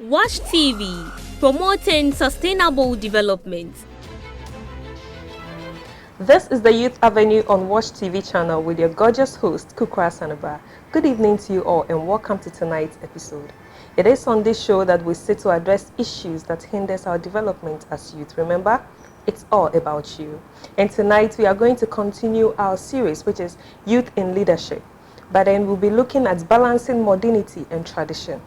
Watch TV, promoting sustainable development. This is the Youth Avenue on Watch TV channel with your gorgeous host, 𝐾𝐽. Good evening to you all and welcome to tonight's episode. It is on this show that we sit to address issues that hinders our development as youth. Remember, it's all about you. And tonight we are going to continue our series, which is Youth in Leadership. But then we'll be looking at balancing modernity and tradition.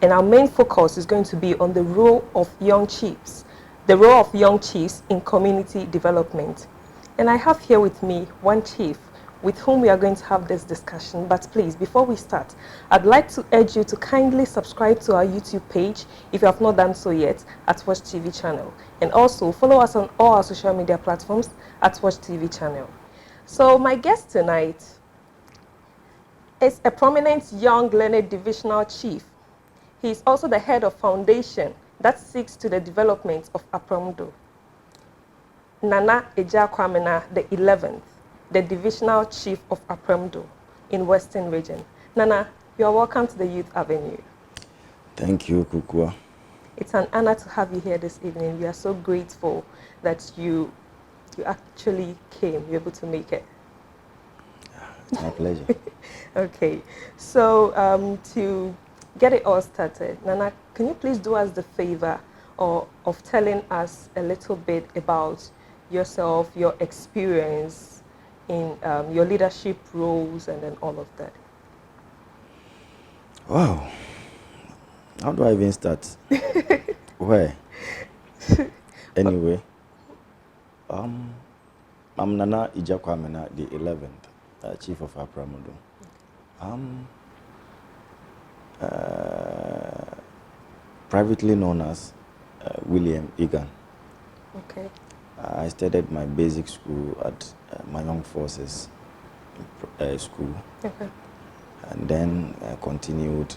And our main focus is going to be on the role of young chiefs, the role of young chiefs in community development. And I have here with me one chief with whom we are going to have this discussion. But please, before we start, I'd like to urge you to kindly subscribe to our YouTube page if you have not done so yet at Watch TV channel. And also follow us on all our social media platforms at Watch TV channel. So my guest tonight is a prominent young learned divisional chief. He is also the head of foundation that seeks to the development of Apromdo. Nana 𝐁𝐚𝐥𝐚𝐴 the 11th, the divisional chief of Apromdo in Western Region. Nana, you are welcome to the Youth Avenue. Thank you, 𝐾𝐽. It's an honor to have you here this evening. We are so grateful that you actually came, you're able to make it. It's my pleasure. Okay, so to get it all started, Nana, can you please do us the favor of telling us a little bit about yourself, your experience in your leadership roles and then all of that? Wow. How do I even start? Where? Anyway, I'm Nana 𝐁𝐚𝐥𝐚𝐴 the 11th, chief of Apromdo. Privately known as William Egan. Okay. I studied my basic school at my young forces school. Okay. And then continued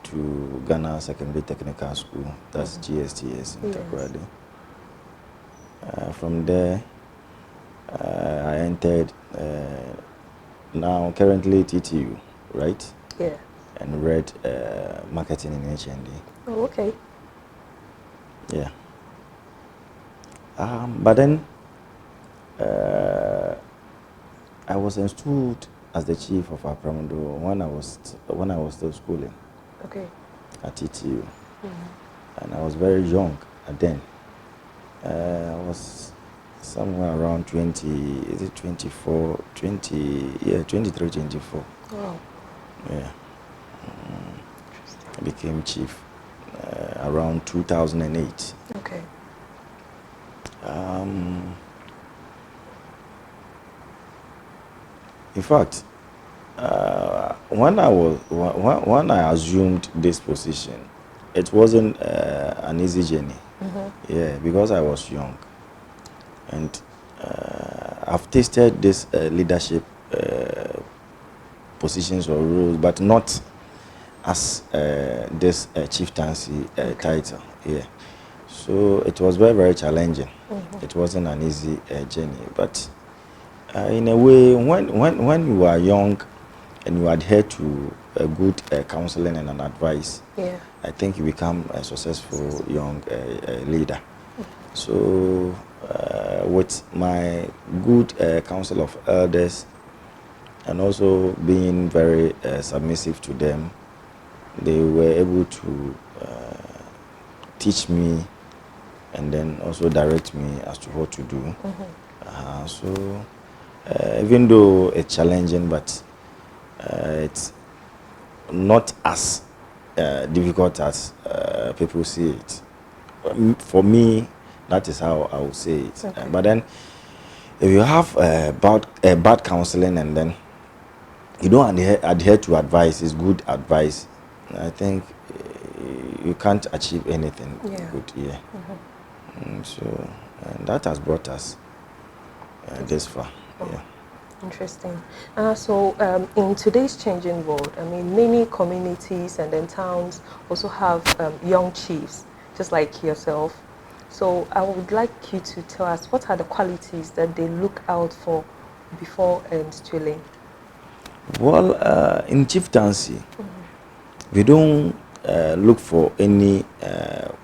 to Ghana Secondary Technical School, that's GSTS in Takoradi. From there, I entered now currently TTU, right? Yeah. And read marketing in HND. Oh, okay. Yeah. But then I was installed as the chief of Apromdo when I was still schooling. Okay. At TTU. And I was very young at then. I was somewhere around 20, is it 24, 20, yeah, 23, 24. Wow. Yeah. I became chief around 2008. Okay. In fact, when I assumed this position, it wasn't an easy journey. Yeah, because I was young, and I've tasted this leadership positions or roles, but not as this chieftaincy title. Yeah, so it was very, very challenging. It wasn't an easy journey, but in a way, when you are young and you adhere to a good counseling and an advice, yeah, I think you become a successful young leader. So with my good council of elders and also being very submissive to them, they were able to teach me and then also direct me as to what to do. So even though it's challenging, but it's not as difficult as people see it. For me, that is how I would say it. Okay. But then, if you have bad counseling and then you don't adhere to advice, it's good advice, I think you can't achieve anything good. Yeah. So that has brought us this far. Yeah. Interesting. So in today's changing world, I mean, many communities and then towns also have young chiefs, just like yourself. So I would like you to tell us what are the qualities that they look out for before instilling. Well, in chieftaincy, we don't look for any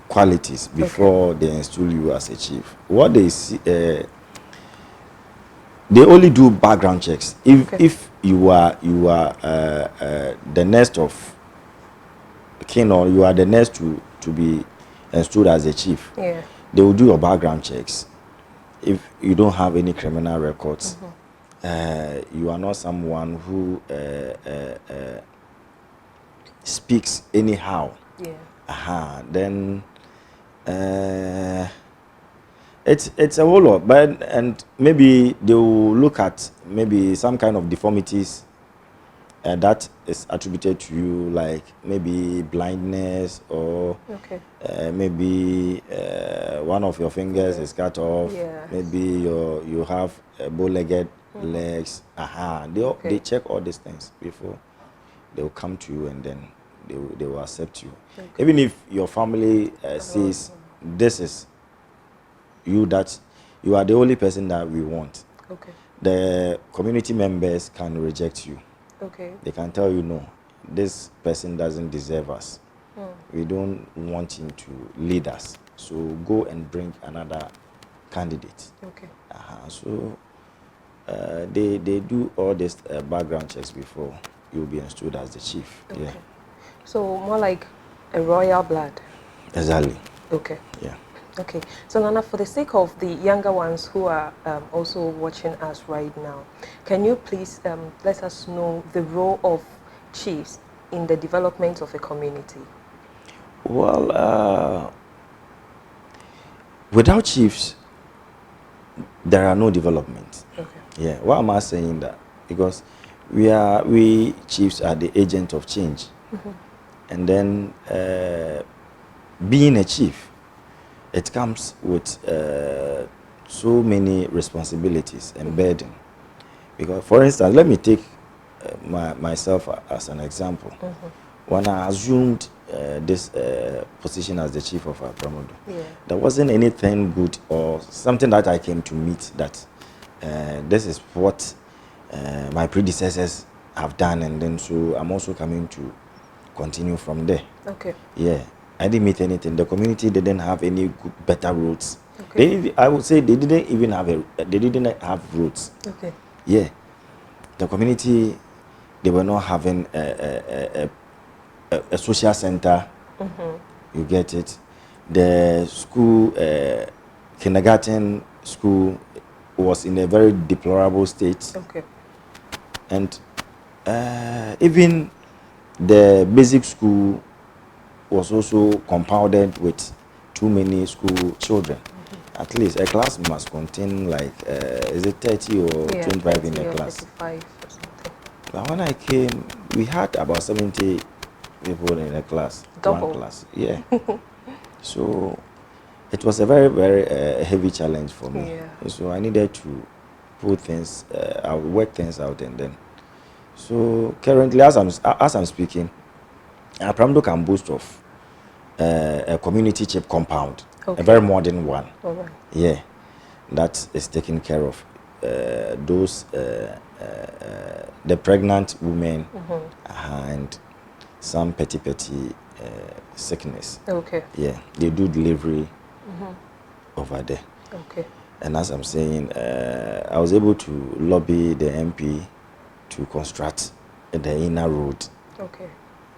qualities before they install you as a chief. What they see, they only do background checks. If you are the next of kin, or you are the next to be installed as a chief, they will do your background checks. If you don't have any criminal records, you are not someone who speaks anyhow, then it's a whole lot. But and maybe they will look at maybe some kind of deformities that is attributed to you, like maybe blindness, or maybe one of your fingers is cut off, maybe you have bow-legged legs. They check all these things before they will come to you, and then they will accept you. Even if your family says this is you, that you are the only person that we want, the community members can reject you. They can tell you, no, this person doesn't deserve us. We don't want him to lead us, so go and bring another candidate. So they do all these background checks before you'll be installed as the chief. So more like a royal blood. Exactly. Okay, so Nana, for the sake of the younger ones who are also watching us right now, can you please let us know the role of chiefs in the development of a community? Well, without chiefs, there are no development. Why am I saying that? Because we chiefs are the agent of change. And then being a chief, it comes with so many responsibilities and burden. Because, for instance, let me take myself as an example. When I assumed this position as the chief of Apramodo, there wasn't anything good or something that I came to meet that this is what my predecessors have done, and then so I'm also coming to continue from there. I didn't meet anything. The community didn't have any good, better roads. I would say they didn't even have roads. The community, they were not having a social center. You get it. The school, kindergarten school, was in a very deplorable state. And even the basic school was also compounded with too many school children. At least a class must contain like, is it 30 or 25 in a class? 35 or something. But when I came, we had about 70 people in a class. Double. One class. So it was a very, very heavy challenge for me. So I needed to put things, I would work things out, and then. So currently, as I'm speaking, Apramodo can boast of a community chip compound, a very modern one. That is taking care of those the pregnant women and some petty sickness. They do delivery over there. And as I'm saying, I was able to lobby the MP to construct the inner road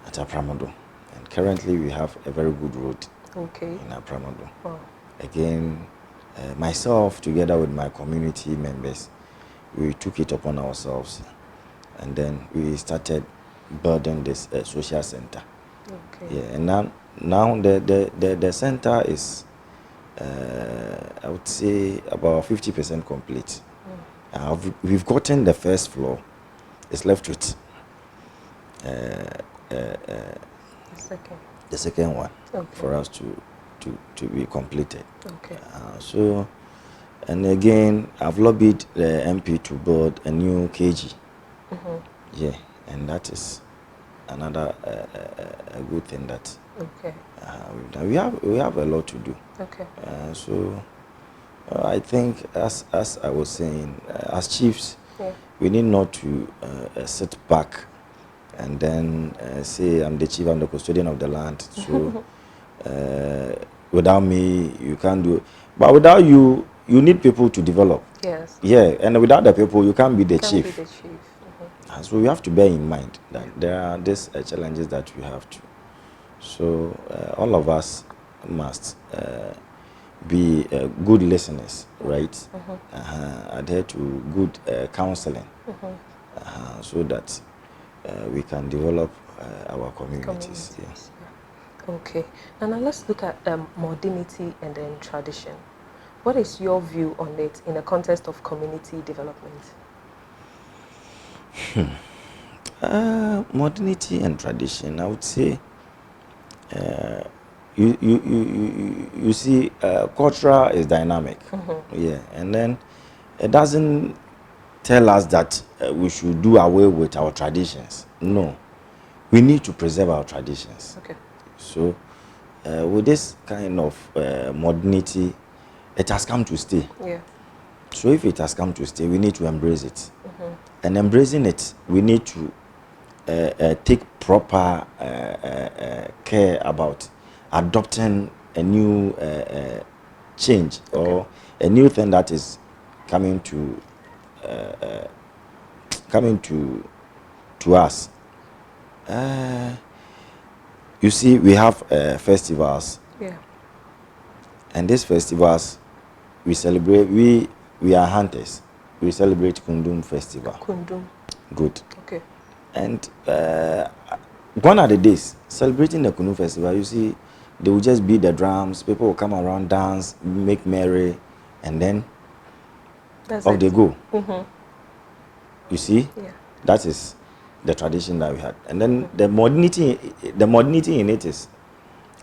at Apramodo. And currently we have a very good road in Apramodo. Again, myself together with my community members, we took it upon ourselves, and then we started building this social center. And now the center is I would say about 50% complete. We've gotten the first floor. It's left with the second one for us to be completed. So, and again, I've lobbied the MP to build a new KG. And that is another a good thing that we've done. We have a lot to do. So I think, as I was saying, as chiefs, we need not to sit back and then say I'm the chief, I'm the custodian of the land. So without me, you can't do it. But without you, you need people to develop. Yes. Yeah, and without the people, you can't be the Can't chief. be the chief. And so we have to bear in mind that there are these challenges that we have to. So all of us must be good listeners, right? Adhere to good counseling, so that we can develop our communities. Yes. Okay. And now let's look at modernity and then tradition. What is your view on it in the context of community development? Modernity and tradition, I would say, you see, culture is dynamic, yeah, and then it doesn't tell us that we should do away with our traditions. No, we need to preserve our traditions. Okay. So, with this kind of modernity, it has come to stay. Yeah. So, if it has come to stay, we need to embrace it. And embracing it, we need to take proper care about adopting a new change, or a new thing that is coming to us. You see, we have festivals. Yeah. And these festivals, we celebrate. We are hunters. We celebrate Kundum Festival. Kundum. Good. Okay. And gone are the days celebrating the Kundum Festival. You see, they will just beat the drums. People will come around, dance, make merry, and then off they go. You see, that is the tradition that we had. And then the modernity in it is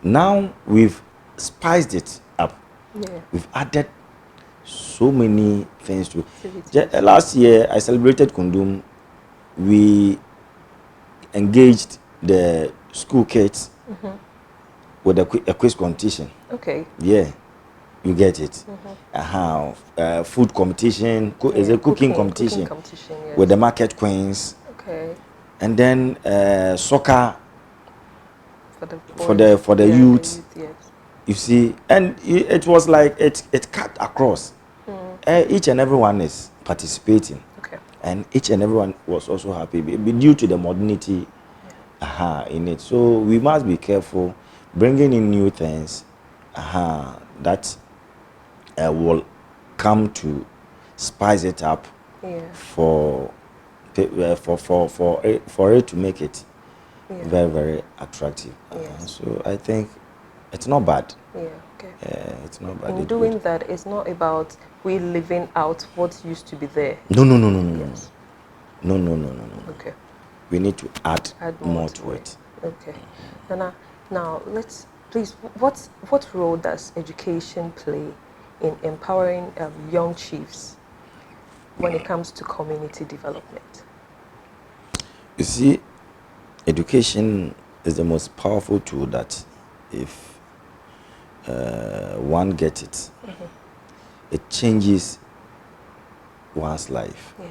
now we've spiced it up. Yeah. We've added so many things to it. Last year I celebrated Kundum. We engaged the school kids with a quiz competition. Okay. Yeah, you get it. Food competition. Is a cooking competition, yes. with the market queens. Okay. And then soccer for the youth. Yes. You see, and it was like it cut across. Each and everyone is participating. Okay. And each and everyone was also happy due to the modernity in it. So we must be careful bringing in new things that will come to spice it up for it to make it very, very attractive. So I think it's not bad. Yeah, okay. It's not bad. In doing that, it's not about we living out what used to be there. No. Yes. No. Okay. We need to add more to it. Okay. Now let's please. What role does education play in empowering young chiefs when it comes to community development? You see, education is the most powerful tool that if one gets it, it changes one's life. Yeah.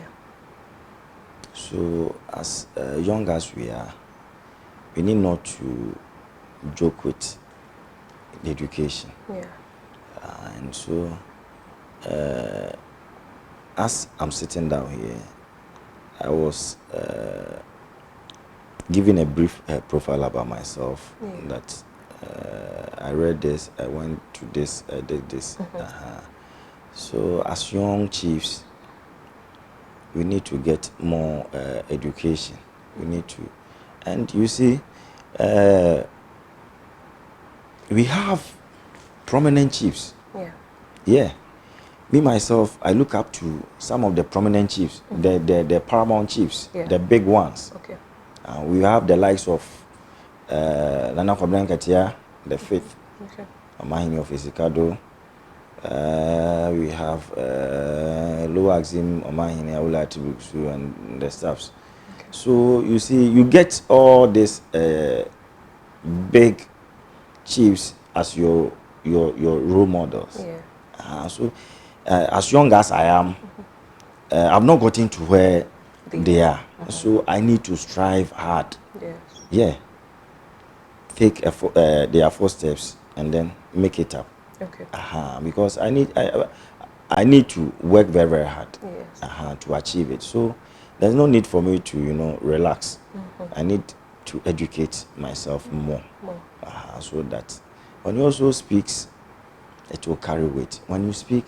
So as young as we are, we need not to joke with the education. Yeah. And so as I'm sitting down here, I was giving a brief profile about myself, that I read this, I went to this, I did this. So as young chiefs, we need to get more education. We need to, and you see, we have prominent chiefs. Yeah. Me myself, I look up to some of the prominent chiefs, the paramount chiefs, the big ones. Okay. We have the likes of Nana Kwabena Nketia, the fifth, Omahini of Isikado. We have Loaxim, Omahini, Aula Tibuksu, and the staffs. Okay. So you see, you get all these big chiefs as your role models. So as young as I am, I've not gotten to where they are. So I need to strive hard. Yes. Yeah. Take their first steps and then make it up. Okay. Because I need to work very, very hard. Yes. To achieve it. So there's no need for me to, relax. I need to educate myself more. So that when you also speaks, it will carry weight. When you speak,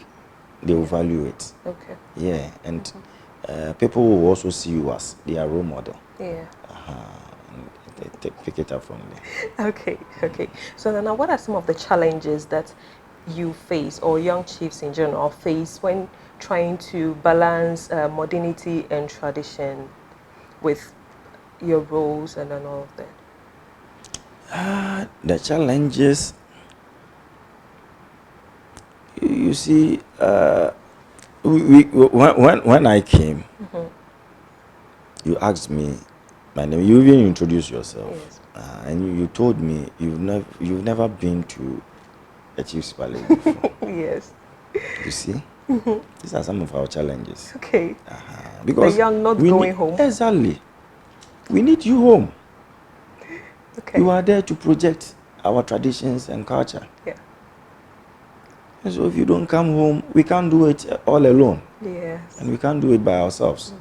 they will value it. Okay. Yeah, and people will also see you as their role model. Yeah. Pick it up from there. Okay. So now, what are some of the challenges that you face, or young chiefs in general face, when trying to balance modernity and tradition with your roles and then all of that? The challenges, you see, when I came, you asked me my name. You even introduced yourself. Yes. And you told me you've never been to a chief's palace before. Yes. You see, these are some of our challenges. Okay. Because the young not going home. Exactly. We need you home. Okay. You are there to project our traditions and culture. Yeah. And so if you don't come home, we can't do it all alone. Yes. And we can't do it by ourselves.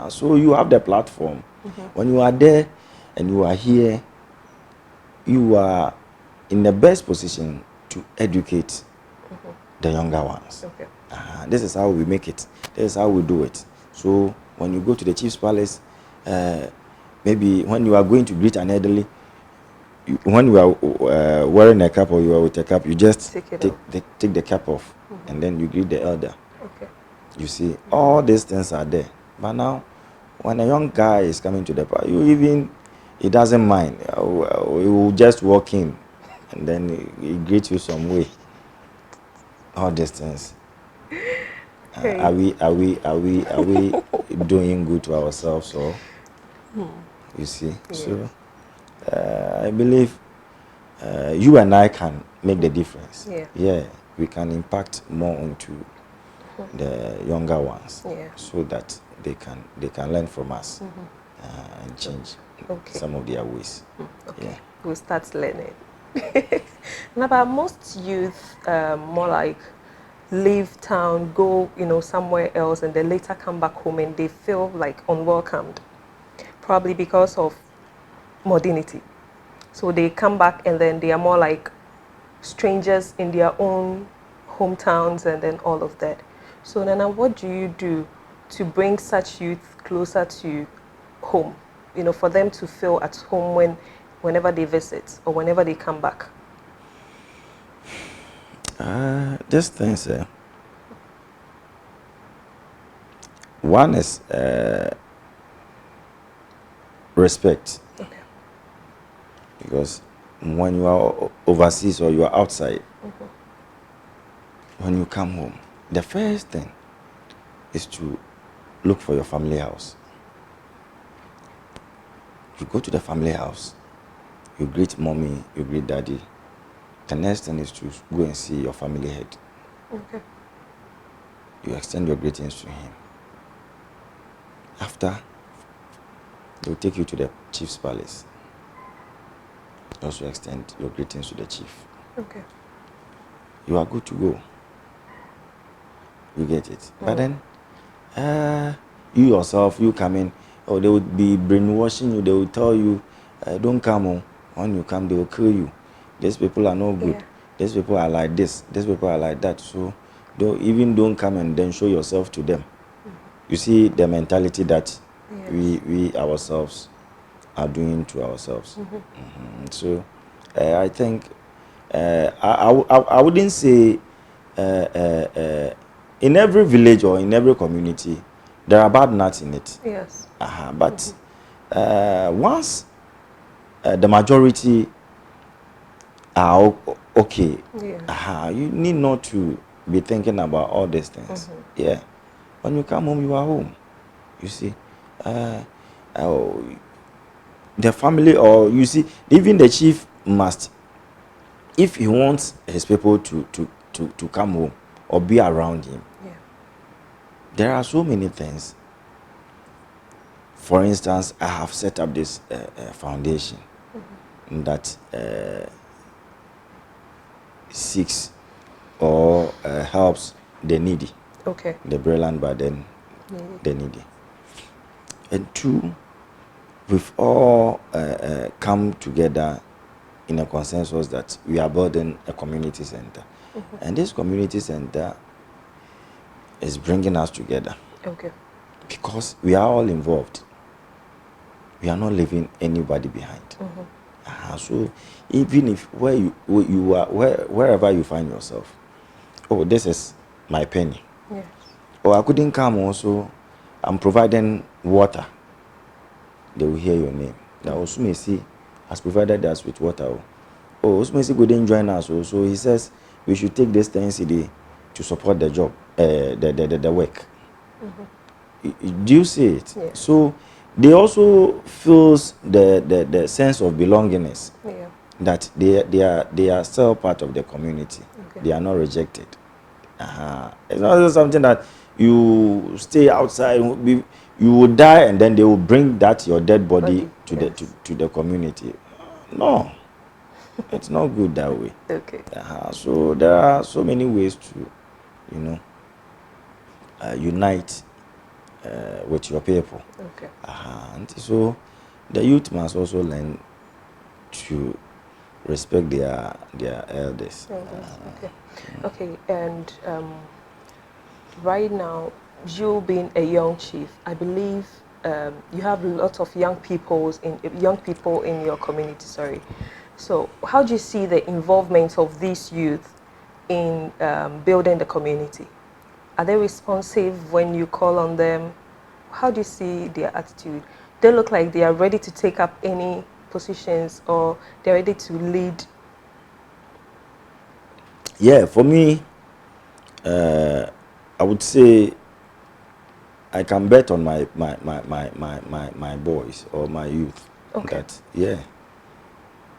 So you have the platform. When you are there and you are here, you are in the best position to educate the younger ones. Okay. This is how we make it. This is how we do it. So when you go to the chief's palace, maybe when you are going to greet an elderly, when you are wearing a cap or you are with a cap, you just take the cap off and then you greet the elder. Okay. You see, all these things are there. But now, when a young guy is coming to the park, he doesn't mind. He will just walk in and then he greets you some way. All these things. Okay. Are we doing good to ourselves, or you see? Yes. So I believe you and I can make the difference. Yeah. We can impact more onto the younger ones, so that they can learn from us and change some of their ways. Okay. We'll start learning. Now, but most youth more like leave town, go somewhere else, and then later come back home and they feel like unwelcomed, probably because of modernity. So they come back and then they are more like strangers in their own hometowns and then all of that. So Nana, what do you do to bring such youth closer to home, for them to feel at home whenever they visit or whenever they come back? Just things. One is respect. Okay. Because when you are overseas or you are outside, when you come home, the first thing is to look for your family house. You go to the family house, you greet mommy, you greet daddy. The next thing is to go and see your family head. Okay. You extend your greetings to him. After, they will take you to the chief's palace. You also extend your greetings to the chief. Okay. You are good to go. You get it. But then, you yourself, you come in, or they would be brainwashing you. They will tell you, don't come home. When you come, they will kill you. These people are no good. Yeah. These people are like this. These people are like that. So don't come and then show yourself to them. You see the mentality that we ourselves are doing to ourselves. So I think I wouldn't say in every village or in every community there are bad nuts in it. Yes. But once the majority are okay, you need not to be thinking about all these things. Yeah. When you come home, you are home. You see, the family, or you see, even the chief must, if he wants his people to come home or be around him. Yeah. There are so many things for instance, I have set up this foundation that seeks or helps the needy. Okay. The brilliant, but then the needy. And two, we've all come together in a consensus that we are building a community center. And this community center is bringing us together. Okay. Because we are all involved. We are not leaving anybody behind. So even if wherever you find yourself, oh, this is my penny. Yes. Or I couldn't come also, I'm providing water. They will hear your name. Now also may see has provided us with water. Oh, also may see couldn't join us. So he says we should take this 10 CD to support the job, the work. Do you see it? Yeah. So they also feels the sense of belongingness. Yeah. That they are still part of the community. Okay. They are not rejected. It's not just something that you stay outside, you will die, and then they will bring that your dead body to the community. No, it's not good that way. Okay. So there are so many ways to, unite with your people. Okay. And so the youth must also learn to respect their elders. Okay. Okay. And right now, you being a young chief, I believe you have a lot of young people in your community. Sorry. So how do you see the involvement of these youth in building the community? Are they responsive when you call on them? How do you see their attitude? They look like they are ready to take up any positions, or they're ready to lead? Yeah, for me, I would say I can bet on my boys or my youth. Okay. That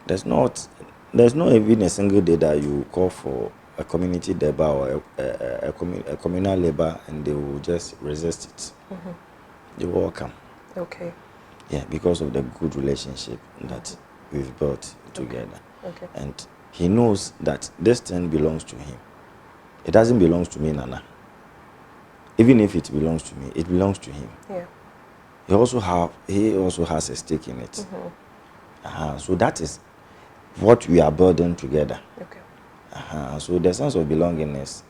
there's not even a single day that you call for a community labor or a communal labor and they will just resist it. They will all come. Okay. Yeah, because of the good relationship that we've built together. Okay. And he knows that this thing belongs to him. It doesn't belong to me, Nana. Even if it belongs to me, it belongs to him. Yeah. He also has a stake in it. So that is what we are building together. Okay. So the sense of belongingness,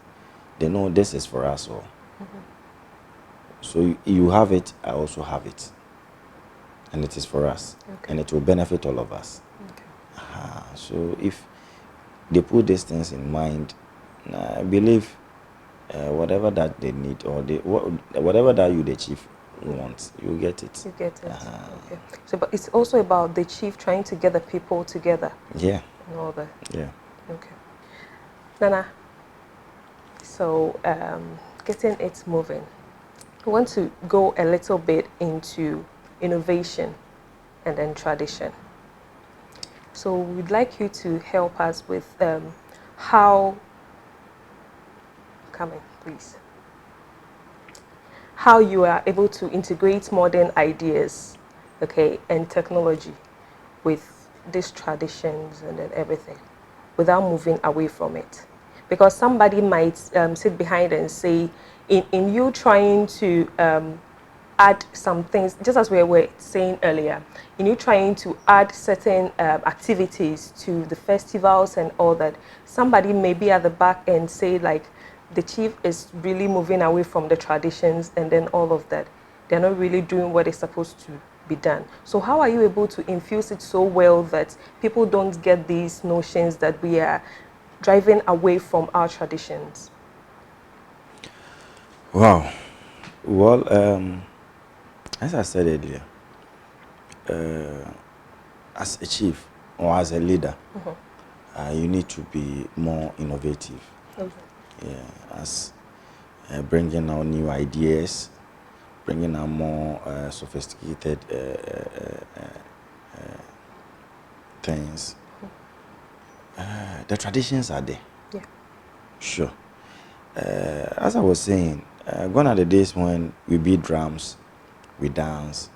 they know this is for us all. So you have it, I also have it. And it is for us. Okay. And it will benefit all of us. Okay. So if they put these things in mind, I believe whatever that they need or whatever that you, the chief, want, you get it. You get it. Okay. So, but it's also about the chief trying to get the people together. Yeah. And all that. Yeah. Okay. Nana, so getting it moving. I want to go a little bit into innovation and then tradition. So we'd like you to help us with how you are able to integrate modern ideas, okay, and technology with these traditions and then everything without moving away from it. Because somebody might sit behind and say, in you trying to add some things, just as we were saying earlier, in you trying to add certain activities to the festivals and all that, somebody may be at the back and say like, the chief is really moving away from the traditions and then all of that. They're not really doing what is supposed to be done. So how are you able to infuse it so well that people don't get these notions that we are driving away from our traditions? Wow. Well, as I said earlier, as a chief or as a leader, you need to be more innovative. Okay. Yeah, as bringing out new ideas, bringing out more sophisticated things. The traditions are there. Yeah. Sure. As I was saying, gone are the days when we beat drums, we dance,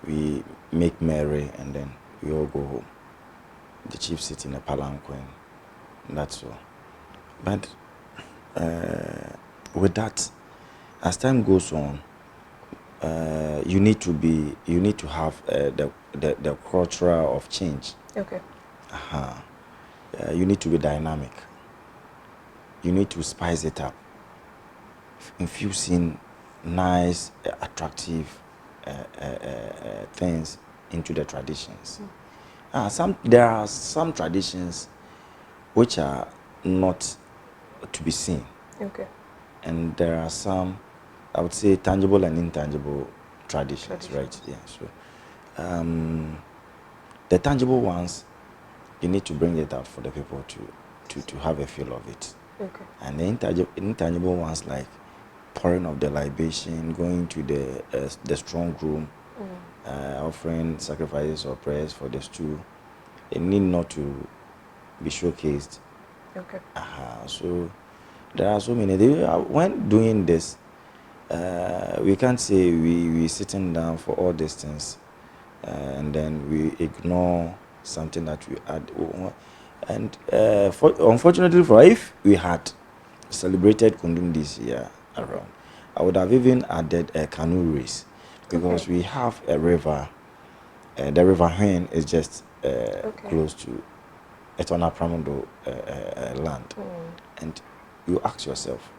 we make merry, and then we all go home. The chief sits in a palanquin. That's all. But with that, as time goes on, you need to have the culture of change. Okay. You need to be dynamic. You need to spice it up, infusing nice, attractive things into the traditions. There are some traditions which are not to be seen. Okay. And there are some, I would say, tangible and intangible traditions. Right? Yeah. So, the tangible ones, you need to bring it out for the people to have a feel of it. Okay. And the intangible ones, like pouring of the libation, going to the strong room, offering sacrifices or prayers for the stew, it need not to be showcased. Okay. So there are so many. When doing this, we can't say we sitting down for all these things, and then we ignore something that we add. And unfortunately, for if we had celebrated Kundum this year around, I would have even added a canoe race, because we have a river. The river Hen is just close to Etona Pramodo land. And you ask yourself,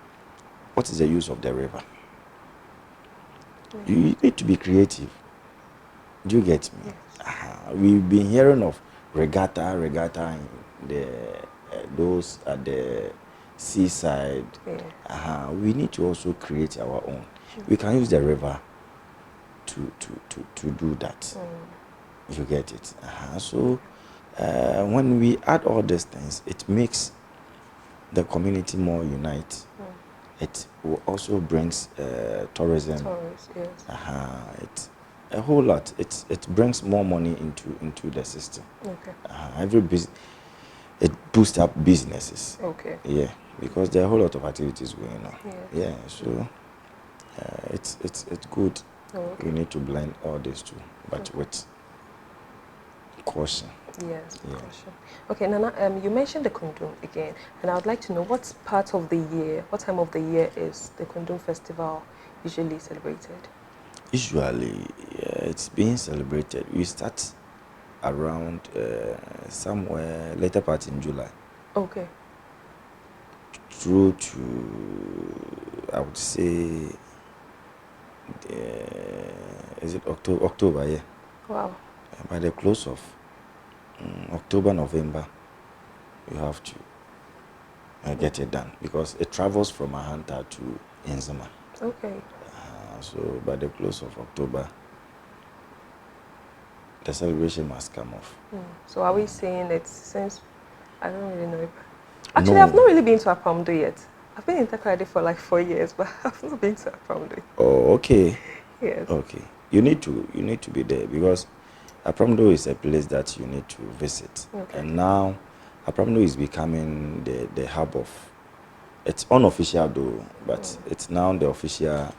what is the use of the river? You need to be creative. Do you get me? Yes. We've been hearing of regatta, in those at the seaside. Yeah. We need to also create our own. We can use the river to do that. You get it? So when we add all these things, it makes the community more united. It also brings tourism. Yes. It's a whole lot. It brings more money into the system. Okay. It boosts up businesses. Okay. Yeah, because there are a whole lot of activities going on. Yes. Yeah, so it's good. Okay. We need to blend all these two, but with caution. Yes, caution. Okay, Nana, you mentioned the Kundum again, and I would like to know what part of the year, what time of the year is the Kundum festival usually celebrated? Usually, it's being celebrated. We start around somewhere later part in July. Okay. Through to, I would say, is it October? Yeah. Wow. By the close of October, November, you have to get it done, because it travels from Ahanta to Enzima. Okay. So by the close of October, the celebration must come off. So are we saying it since, I don't really know. Actually, I've not really been to Apamdo yet. I've been in Takoradi for like 4 years, but I've not been to Apamdo. Oh, okay. Yes. Okay. You need to be there, because Apamdo is a place that you need to visit. Okay. And now Apamdo is becoming the hub of, it's unofficial though, but it's now the official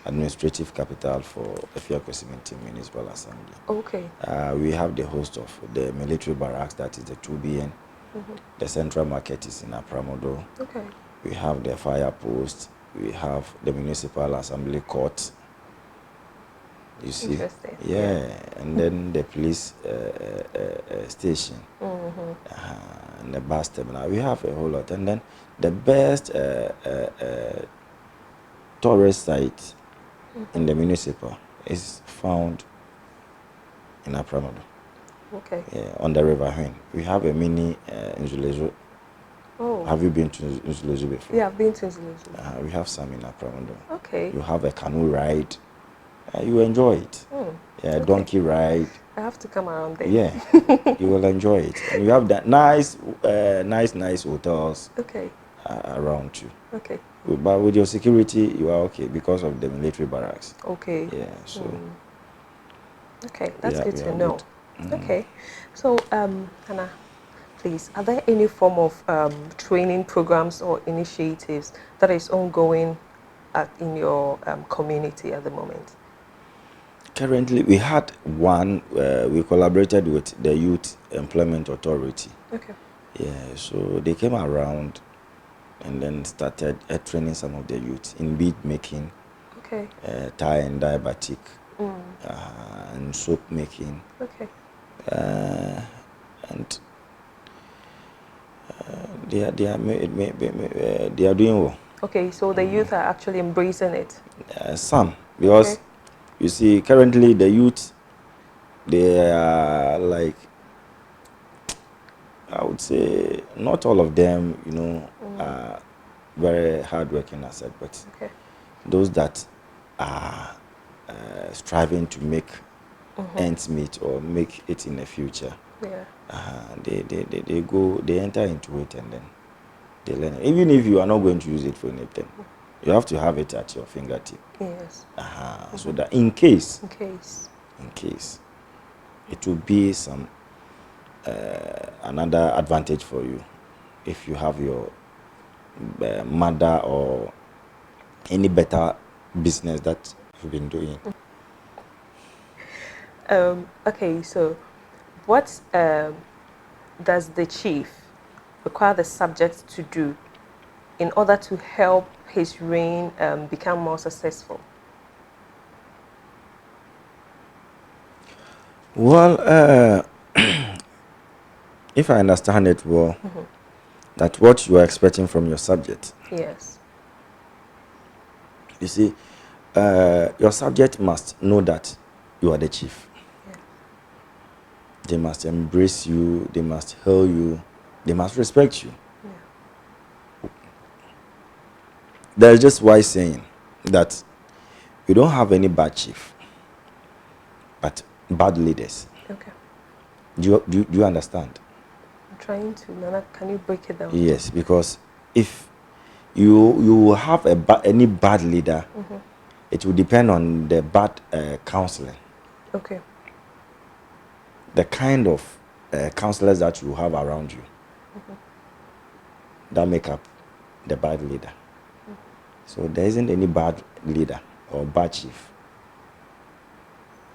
administrative capital for 𝐹𝐵𝐴 Municipal Assembly. Okay. We have the host of the military barracks, that is the 2BN. The central market is in Apramodo. Okay. We have the fire post. We have the municipal assembly court. You see? Interesting. Yeah. And then the police station. And the bus terminal. We have a whole lot. And then the best tourist site in the municipal is found in Apramodo. Okay. Yeah, on the river Hen. We have a mini Nzulezo. Oh. Have you been to Nzulezo before? Yeah, I've been to Nzulezo. We have some in Apramodo. Okay. You have a canoe ride. You enjoy it. Yeah, okay. Donkey ride. I have to come around there. Yeah, you will enjoy it. And you have that nice hotels. Okay. Around you. Okay. But with your security, you are okay because of the military barracks. Okay. Yeah. So. Okay, that's good to know. Okay, so Hannah, please, are there any form of training programs or initiatives that is ongoing in your community at the moment? Currently, we had one. We collaborated with the Youth Employment Authority. Okay. Yeah, so they came around and then started training some of the youth in bead making, Okay. tie and dye batik, Mm. and soap making. Okay. And they are doing well. Okay, so the youth are actually embracing it. Some, because Okay. you see, currently the youth, they are like, I would say, not all of them, are very hardworking asset, but Okay. those that are striving to make ends meet or make it in the future, Yeah. they enter into it and then they learn. Even if you are not going to use it for anything, you have to have it at your fingertip. Yes. So that in case, In case. it will be some another advantage for you if you have your mother or any better business that you've been doing. Okay, so what does the chief require the subject to do in order to help his reign become more successful? Well, if I understand it well, that what you are expecting from your subject. Yes. You see, your subject must know that you are the chief. Yeah. They must embrace you, they must hail you, they must respect you. Yeah. There's just wise saying that you don't have any bad chief, but bad leaders. Okay. Do you understand? I'm trying to. Nana, can you break it down? Yes, because if you have any bad leader, it will depend on the bad counseling. Okay. The kind of counselors that you have around you that make up the bad leader. So there isn't any bad leader or bad chief.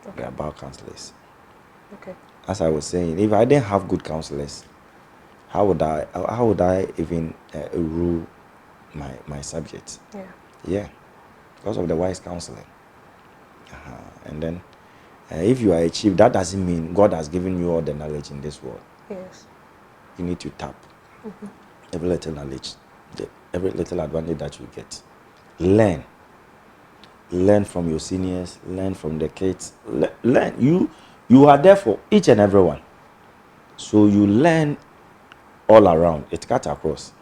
Okay. They are bad counselors. Okay. As I was saying, if I didn't have good counselors, how would I even rule my subjects? Yeah. Yeah, because of the wise counseling. And then if you are a chief, that doesn't mean God has given you all the knowledge in this world. Yes. You need to tap every little knowledge, every little advantage that you get. Learn from your seniors, learn from the kids. Learn. You are there for each and every one. So you learn all around. It cuts across.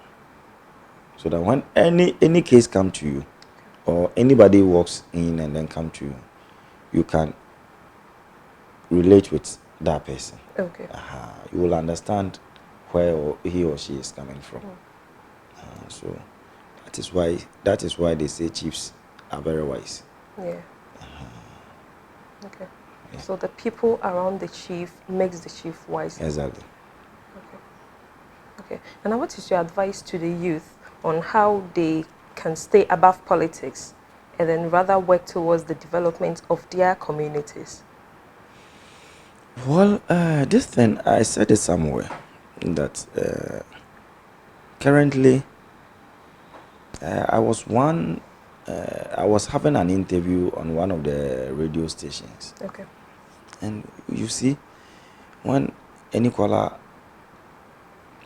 So that when any case come to you, or anybody walks in and then come to you, you can relate with that person. Okay. You will understand where he or she is coming from. So that is why they say chiefs are very wise. Yeah. Okay. Yeah. So the people around the chief makes the chief wise. Exactly. Okay. Okay. And now, what is your advice to the youth on how they can stay above politics and then rather work towards the development of their communities? Well, this thing, I said it somewhere, that currently I was having an interview on one of the radio stations. Okay. And you see, when any caller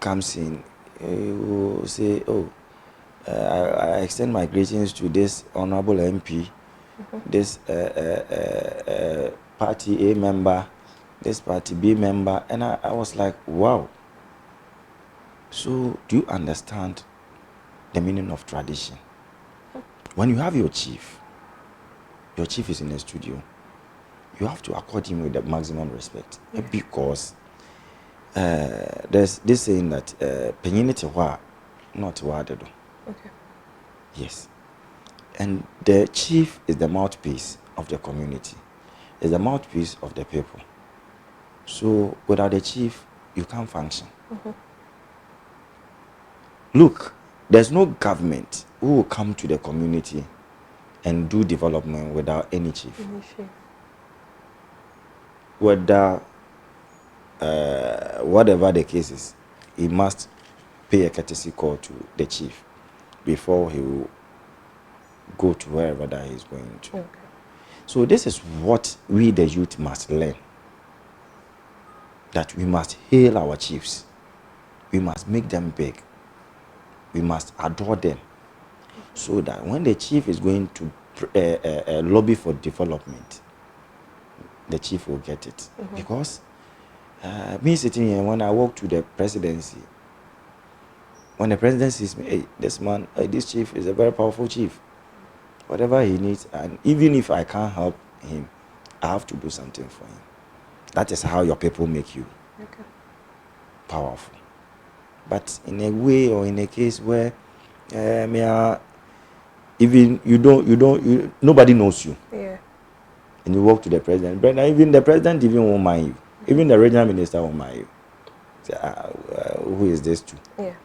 comes in, you will say, oh, I extend my greetings to this honorable MP, this party A member, this party B member. And I was like, wow. So do you understand the meaning of tradition? When you have your chief is in the studio, you have to accord him with the maximum respect. Because there's this saying that penyinite wa not wadedo. Okay. Yes. And the chief is the mouthpiece of the community, is the mouthpiece of the people. So without the chief, you can't function. Look, there's no government who will come to the community and do development without any chief. whether whatever the case is, he must pay a courtesy call to the chief before he will go to wherever that he's going to. Okay. So this is what we the youth must learn. That we must hail our chiefs. We must make them big. We must adore them. So that when the chief is going to lobby for development, the chief will get it. Because me sitting here, when I walk to the presidency, when the president sees me, hey, this man, this chief is a very powerful chief. Whatever he needs, and even if I can't help him, I have to do something for him. That is how your people make you powerful. But in a way or in a case where even nobody knows you. Yeah. And you walk to the president. But even the president even won't mind you. Even the regional minister won't mind you. Say, who is this to? Yeah.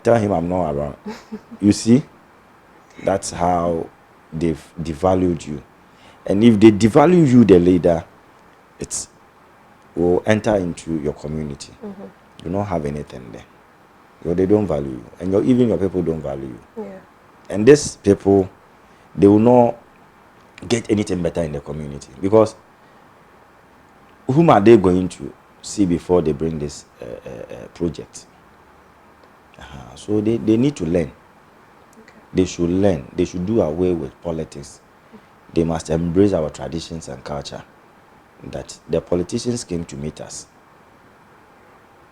Tell him I'm not around. You see? That's how they've devalued you. And if they devalue you, the leader, it will enter into your community. You don't have anything there. Because they don't value you. And even your people don't value you. Yeah. And these people, they will not get anything better in the community. Because whom are they going to see before they bring this project? So they need to learn. They should learn. They should do away with politics. They must embrace our traditions and culture. That the politicians came to meet us.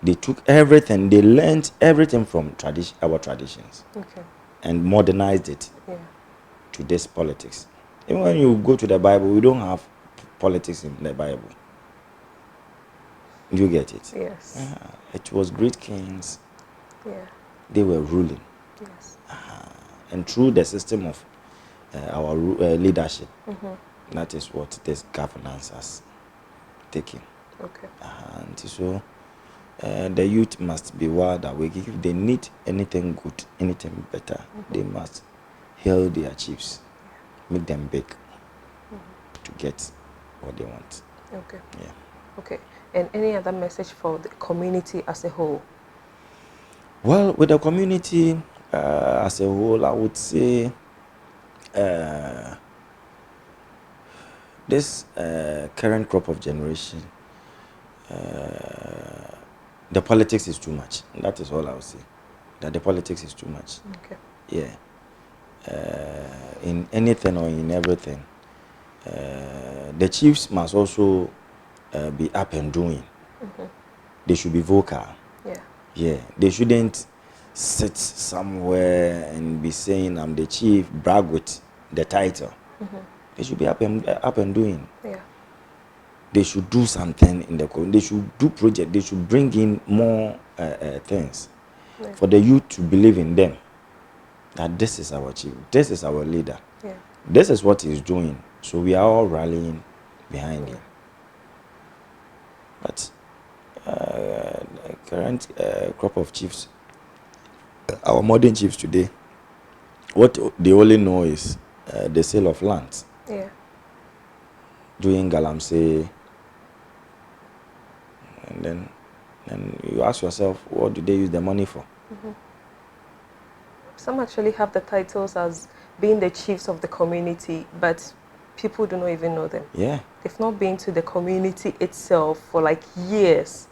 They took everything. They learned everything from our traditions. And modernized it to this politics. Even when you go to the Bible, we don't have politics in the Bible. You get it? Yes. It was great kings. Yeah. They were ruling. Yes. And through the system of our leadership, that is what this governance has taken. Okay. And so the youth must be wide awake. If they need anything good, anything better, they must hail their chiefs, make them big to get what they want. Okay. Yeah. Okay. And any other message for the community as a whole? Well, with the community as a whole, I would say this current crop of generation, the politics is too much. That is all I would say. That the politics is too much. Okay. Yeah. In anything or in everything, the chiefs must also be up and doing. They should be vocal. Yeah. Yeah. They shouldn't sit somewhere and be saying I'm the chief, brag with the title. They should be up and doing. Yeah. They should do something in the community. They should do project. They should bring in more things for the youth to believe in them. That this is our chief, this is our leader, this is what he's doing. So we are all rallying behind him. But the current crop of chiefs, our modern chiefs today, what they only know is the sale of lands. Yeah. Doing galamsey, and then you ask yourself, what do they use the money for? Some actually have the titles as being the chiefs of the community, but people do not even know them. Yeah. They've not been to the community itself for like years.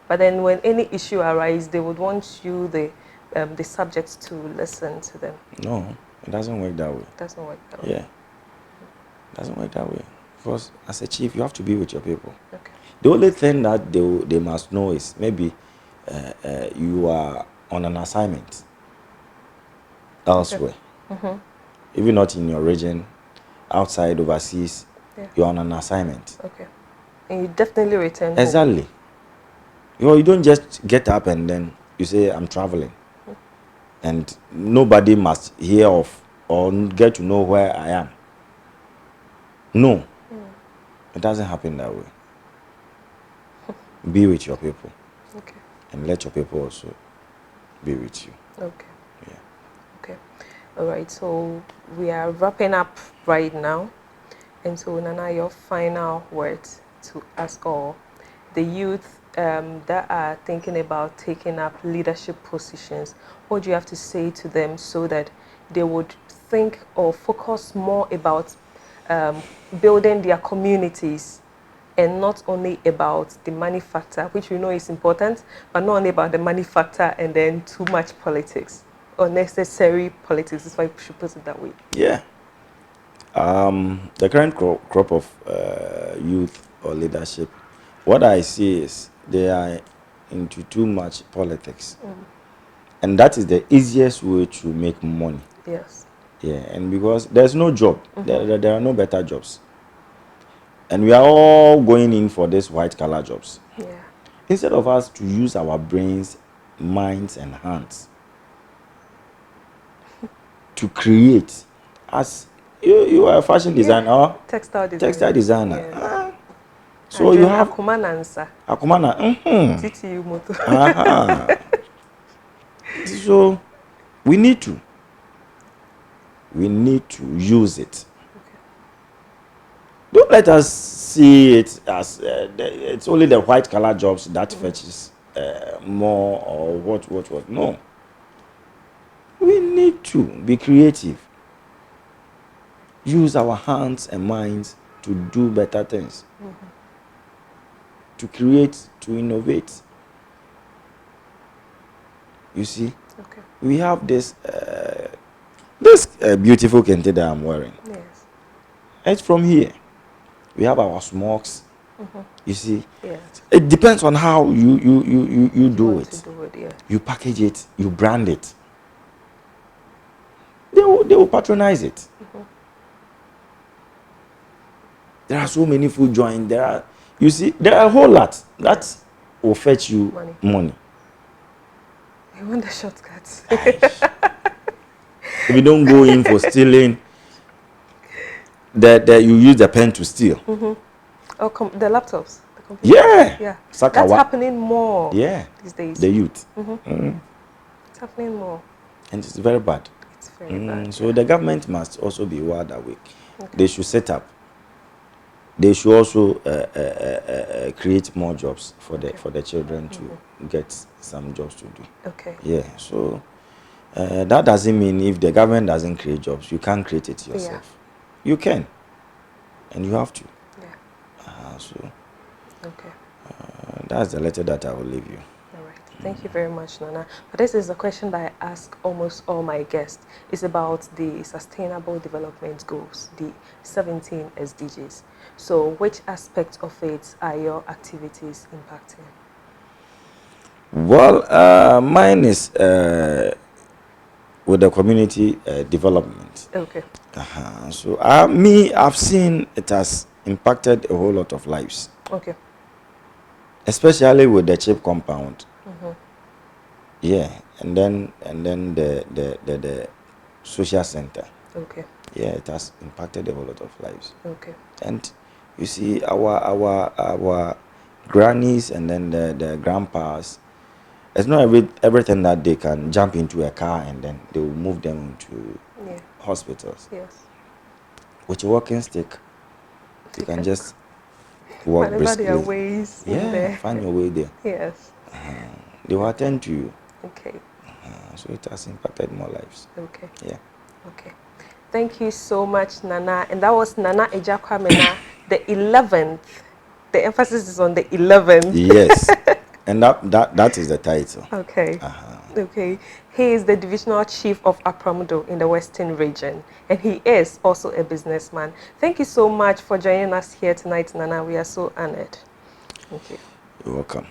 But then when any issue arises, they would want you, the subjects, to listen to them. No, it doesn't work that way. It doesn't work that way. Yeah. It doesn't work that way. Because as a chief, you have to be with your people. Okay. The only thing that they must know is maybe you are on an assignment elsewhere. Even not in your region, outside, overseas, you're on an assignment. Okay. And you definitely return home. Exactly. You don't just get up and then you say, I'm traveling. And nobody must hear of or get to know where I am. No. It doesn't happen that way. Be with your people. Okay. And let your people also be with you. Okay. Yeah. Okay. All right. So we are wrapping up right now. And so, Nana, your final words to us all, the youth that are thinking about taking up leadership positions, what do you have to say to them so that they would think or focus more about building their communities and not only about the money factor, which we know is important, but not only about the money factor and then too much politics, unnecessary politics, if I should put it that way? Yeah. The current crop of youth or leadership, what I see is they are into too much politics. And that is the easiest way to make money. Yes. Yeah, and because there's no job, there are no better jobs. And we are all going in for these white collar jobs. Yeah. Instead of us to use our brains, minds, and hands to create, as you are a fashion designer, textile designer. Yeah. So you have Akumana. Titi moto. So we need to use it. Okay. Don't let us see it as it's only the white collar jobs that fetches more or what. No. We need to be creative. Use our hands and minds to do better things. To create, to innovate. You see? Okay. We have this beautiful kente that I'm wearing. Yes. It's from here. We have our smokes. You see? Yes. It depends on how you do it. Do it, yeah. You package it, you brand it. They will patronize it. There are so many food joints. There are a whole lot that will fetch you money. I want the shortcuts. If you don't go in for stealing, that you use the pen to steal. Or the laptops. The computers. Yeah. That's happening more these days. The youth. It's happening more. And it's very bad. It's very bad. So the government must also be wide awake. They should set up. They should also create more jobs for the children to get some jobs to do. Okay. Yeah. So that doesn't mean if the government doesn't create jobs, you can't create it yourself. You can, and you have to. Yeah. Okay. That's the letter that I will leave you. All right. Thank you very much, Nana. But this is a question that I ask almost all my guests. It's about the Sustainable Development Goals, the 17 SDGs. So which aspects of it are your activities impacting? Well, mine is with the community development. Okay. So I've seen it has impacted a whole lot of lives. Okay. Especially with the CHIP compound. Yeah, and then the social center. Okay. Yeah, it has impacted a whole lot of lives. Okay. And you see, our grannies and then the grandpas, it's not everything that they can jump into a car and then they will move them into hospitals. Yes. With a walking stick, you can just walk briskly. There are ways in there. Find your way there. Yes. They will attend to you. Okay. So it has impacted more lives. Okay. Yeah. Okay. Thank you so much, Nana. And that was Nana 𝐁𝐚𝐥𝐚𝐷𝐿, the 11th. The emphasis is on the 11th. Yes. And that is the title. Okay. Okay. He is the divisional chief of Apramudo in the Western region, and he is also a businessman. Thank you so much for joining us here tonight, Nana. We are so honored. Thank you. You're welcome.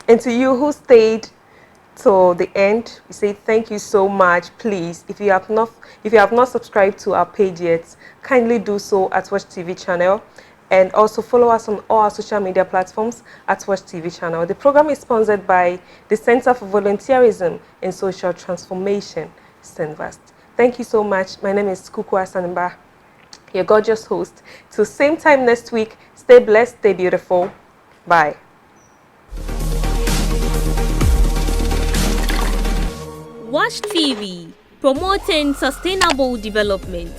And to you who stayed till the end, we say thank you so much. Please, if you have not subscribed to our page yet, kindly do so at Watch TV channel. And also follow us on all our social media platforms at Watch TV channel. The program is sponsored by the Center for Volunteerism and Social Transformation, CENVAST. Thank you so much. My name is 𝐶𝐚𝐥𝐚𝐧𝐜, your gorgeous host. Till same time next week, stay blessed, stay beautiful. Bye. Watch TV, promoting sustainable development.